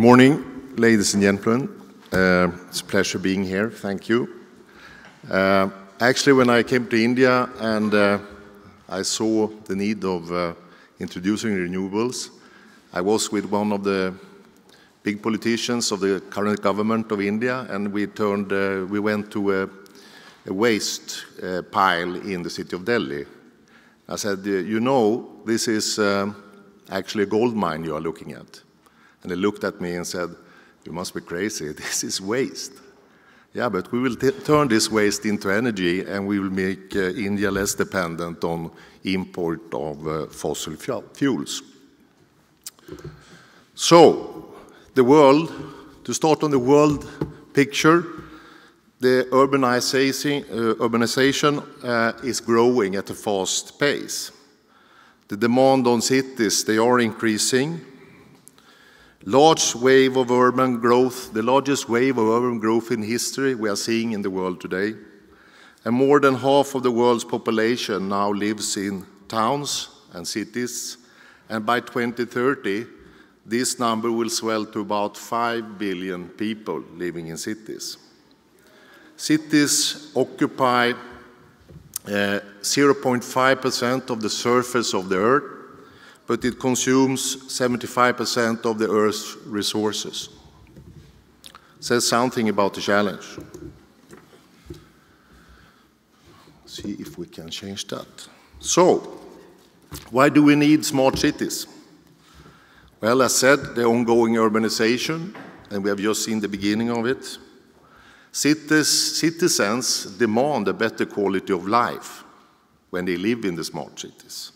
Morning, ladies and gentlemen. It's a pleasure being here. Thank you. Actually, when I came to India and I saw the need of introducing renewables, I was with one of the big politicians of the current government of India, and we went to a waste pile in the city of Delhi. I said, you know, this is actually a gold mine you are looking at. And they looked at me and said, you must be crazy, this is waste. Yeah, but we will turn this waste into energy and we will make India less dependent on import of fossil fuels. So, the world, to start on the world picture, the urbanization is growing at a fast pace. The demand on cities, they are increasing. Large wave of urban growth, the largest wave of urban growth in history we are seeing in the world today. And more than half of the world's population now lives in towns and cities. And by 2030, this number will swell to about 5 billion people living in cities. Cities occupy 0.5% of the surface of the Earth, but it consumes 75% of the Earth's resources. Says something about the challenge. See if we can change that. So, why do we need smart cities? Well, as said, the ongoing urbanization, and we have just seen the beginning of it. Citizens demand a better quality of life when they live in the smart cities.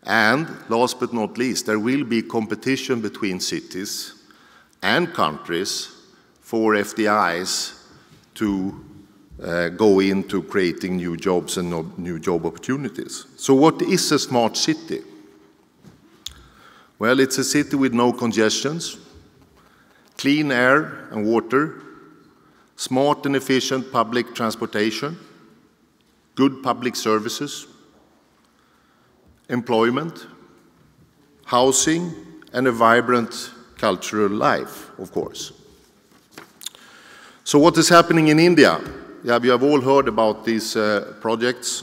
And last but not least, there will be competition between cities and countries for FDIs to go into creating new jobs and new job opportunities. So what is a smart city? Well, it's a city with no congestions, clean air and water, smart and efficient public transportation, good public services, employment, housing, and a vibrant cultural life, of course. So what is happening in India? Yeah, we have all heard about these projects.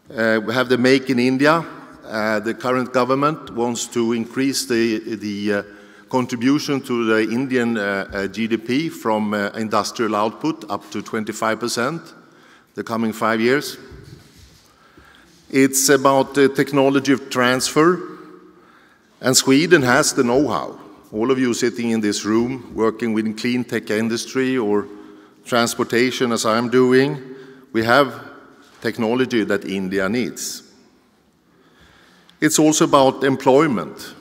We have the Make in India. The current government wants to increase the contribution to the Indian GDP from industrial output up to 25% the coming 5 years. It's about the technology of transfer, and Sweden has the know-how. All of you sitting in this room, working with clean tech industry or transportation as I'm doing, we have technology that India needs. It's also about employment.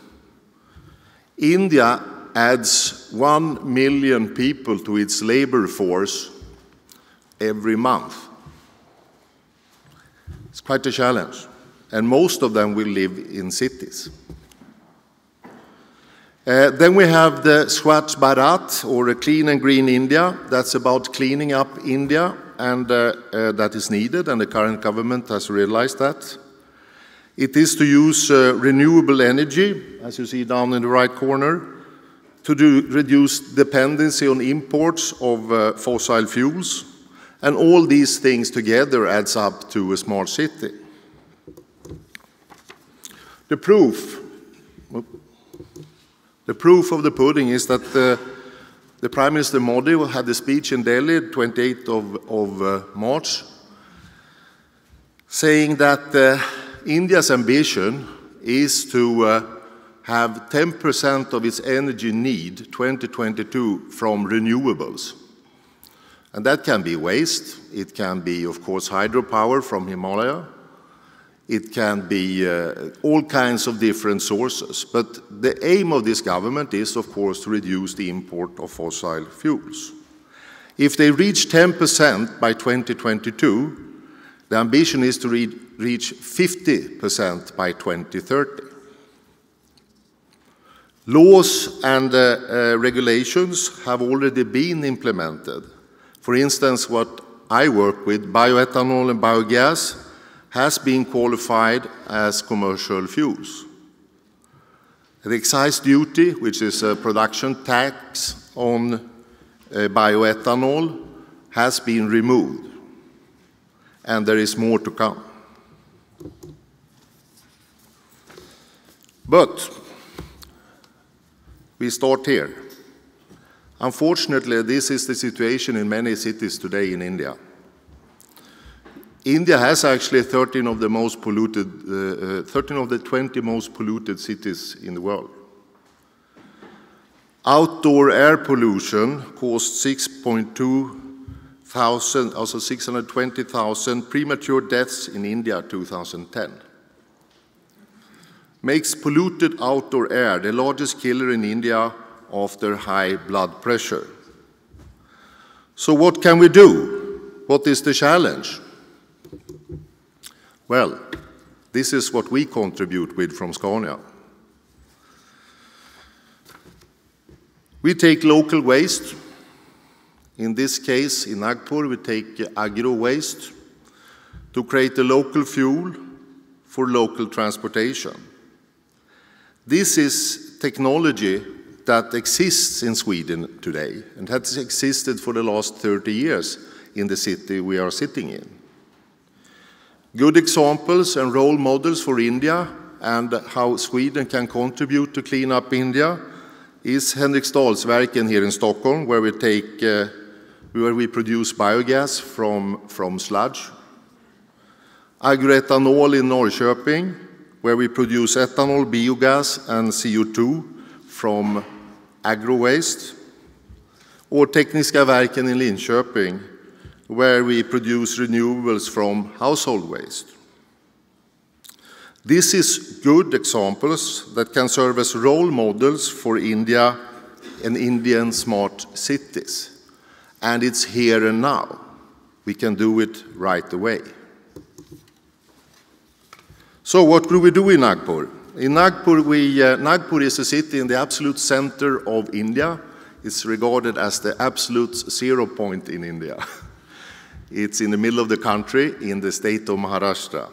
India adds 1 million people to its labor force every month. It's quite a challenge, and most of them will live in cities. Then we have the Swachh Bharat, or a Clean and Green India. That's about cleaning up India, and that is needed, and the current government has realized that. It is to use renewable energy, as you see down in the right corner, to reduce dependency on imports of fossil fuels. And all these things together adds up to a smart city. The proof of the pudding is that the Prime Minister Modi had a speech in Delhi, 28th of March, saying that India's ambition is to have 10% of its energy need 2022 from renewables. And that can be waste, it can be, of course, hydropower from Himalaya, it can be all kinds of different sources. But the aim of this government is, of course, to reduce the import of fossil fuels. If they reach 10% by 2022, the ambition is to reach 50% by 2030. Laws and regulations have already been implemented. For instance, what I work with, bioethanol and biogas, has been qualified as commercial fuels. The excise duty, which is a production tax on bioethanol, has been removed, and there is more to come. But we start here. Unfortunately, this is the situation in many cities today in India. India has actually 13 of the 20 most polluted cities in the world. Outdoor air pollution caused 620,000 premature deaths in India 2010. Makes polluted outdoor air the largest killer in India after high blood pressure. So what can we do? What is the challenge? Well, this is what we contribute with from Scania. We take local waste. In this case, in Nagpur, we take agro waste to create a local fuel for local transportation. This is technology that exists in Sweden today and has existed for the last 30 years in the city we are sitting in. Good examples and role models for India and how Sweden can contribute to clean up India is Henriksdalsverken here in Stockholm, where we produce biogas from sludge. Agroethanol in Norrköping, where we produce ethanol, biogas, and CO2 from agro waste. Or Tekniska Verken in Linköping, where we produce renewables from household waste. This is good examples that can serve as role models for India and Indian smart cities. And it's here and now. We can do it right away. So what do we do in Nagpur? In Nagpur, Nagpur is a city in the absolute center of India. It's regarded as the absolute 0 point in India. It's in the middle of the country in the state of Maharashtra.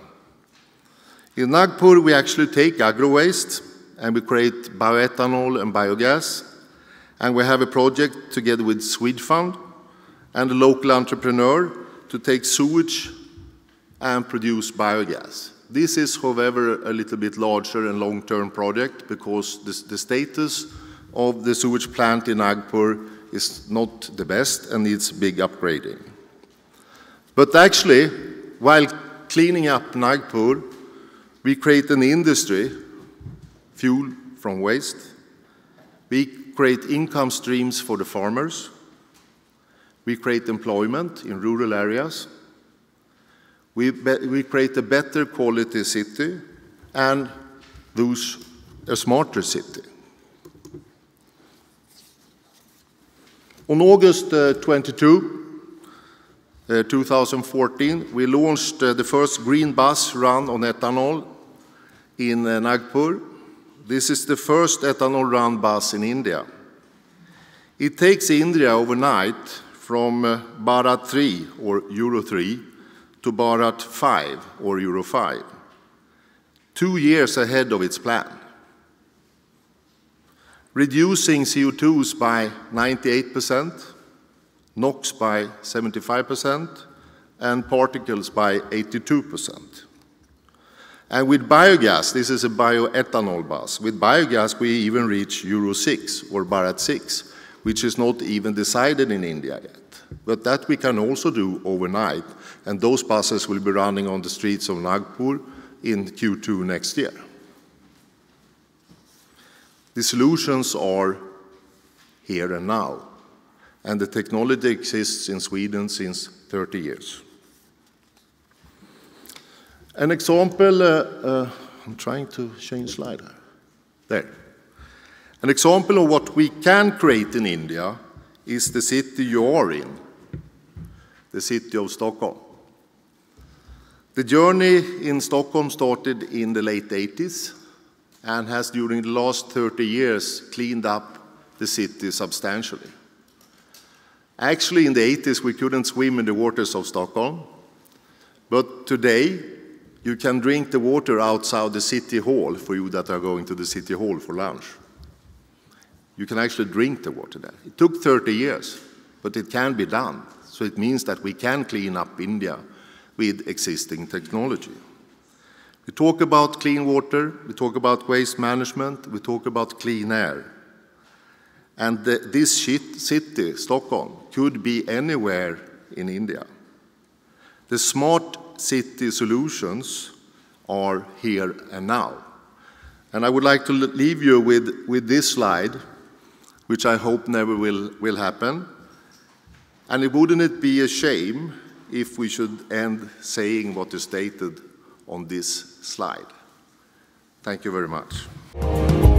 In Nagpur, we actually take agro waste and we create bioethanol and biogas. And we have a project together with Swedfund and a local entrepreneur to take sewage and produce biogas. This is, however, a little bit larger and long-term project because the status of the sewage plant in Nagpur is not the best and needs big upgrading. But actually, while cleaning up Nagpur, we create an industry, fuel from waste. We create income streams for the farmers. We create employment in rural areas. We create a better quality city and thus a smarter city. On August 22, 2014, we launched the first green bus run on ethanol in Nagpur. This is the first ethanol run bus in India. It takes India overnight from Bharat 3 or Euro 3 to Bharat 5 or Euro 5, 2 years ahead of its plan. Reducing CO2s by 98%, NOx by 75%, and particles by 82%. And with biogas, this is a bioethanol bus. With biogas, we even reach Euro 6 or Bharat 6, which is not even decided in India yet. But that we can also do overnight, and those buses will be running on the streets of Nagpur in Q2 next year. The solutions are here and now, and the technology exists in Sweden since 30 years. An example, I'm trying to change slide. There. An example of what we can create in India is the city you are in, the city of Stockholm. The journey in Stockholm started in the late 80s and has during the last 30 years cleaned up the city substantially. Actually, in the 80s, we couldn't swim in the waters of Stockholm, but today You can drink the water outside the city hall, for you that are going to the city hall for lunch. You can actually drink the water there. It took 30 years, but it can be done. So it means that we can clean up India with existing technology. We talk about clean water, we talk about waste management, we talk about clean air. And this city, Stockholm, could be anywhere in India. The smart city solutions are here and now. And I would like to leave you with this slide, which I hope never will happen. And wouldn't it be a shame if we should end saying what is stated on this slide? Thank you very much.